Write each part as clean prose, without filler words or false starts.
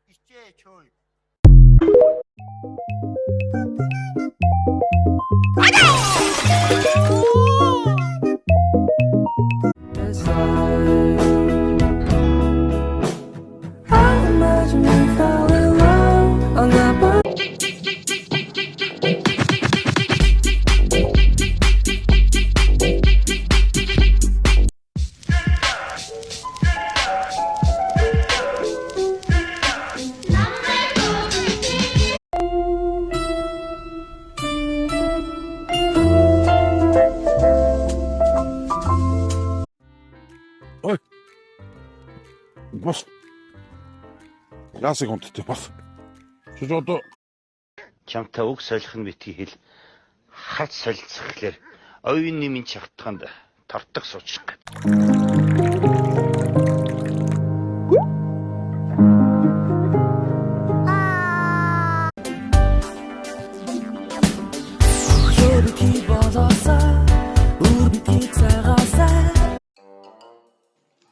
İçeç oy. Ой. Бас. Яасыг унтдаг бас. Чи одоо Чамтай үг солих нь битгий хэл хат солилцох гэхлээр оюун нэмийн чавтганд тортог суучих гээд.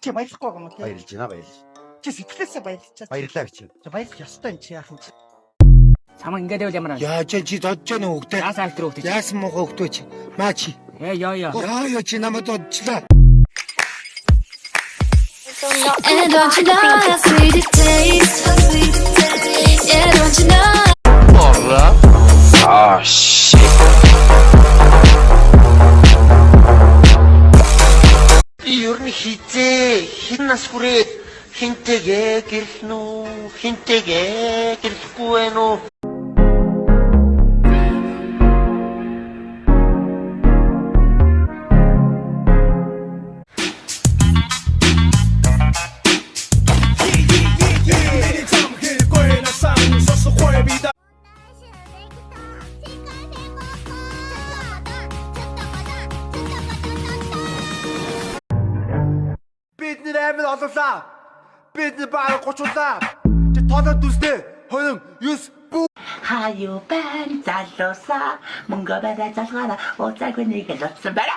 Чи баярлахгүй юм уу? Баярлж байна баярлж. Чи сэтгэлээсээ баярлчихсан. Баярлаа гэж. Чи баярлах ёстой юм чи яах юм чи? Чамаа ингээд байвал ямар Яаж чи додж яана хөвгтэй? яасан альтер хөвгтэй. Яасан мохоо хөвгтэй чи? Маа чи. Яа. Яа чи намайг додчлаа. And don't you know how sweet it tastes? Yeah, don't you know? Ah shit. Юу н хизээ хин нас хүрээ хинтэйгээ гэрхэн үү хинтэйгээ гэрхгүй байна уу? Бидний амин олуулаа. Бидний баг 30улаа. Чи тоолоод үстэй. 29 бүү. Хаяу байн залуусаа мөнгө барай залгаараа уцаагүй нэг л утсан байна.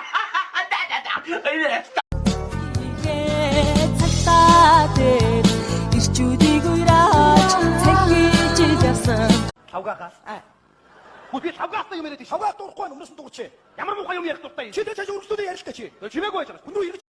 Шавгаахаа. Мөдөө шавгаахтай юм яриад шавгаах дуурахгүй өмнөөс нь дуурч. Ямар муухай юм ярих дуртай. Чи тэр цааш өргөслөдөө ярилтаа чи. Чимээгүй байж байгаа. Хүн рүү ирж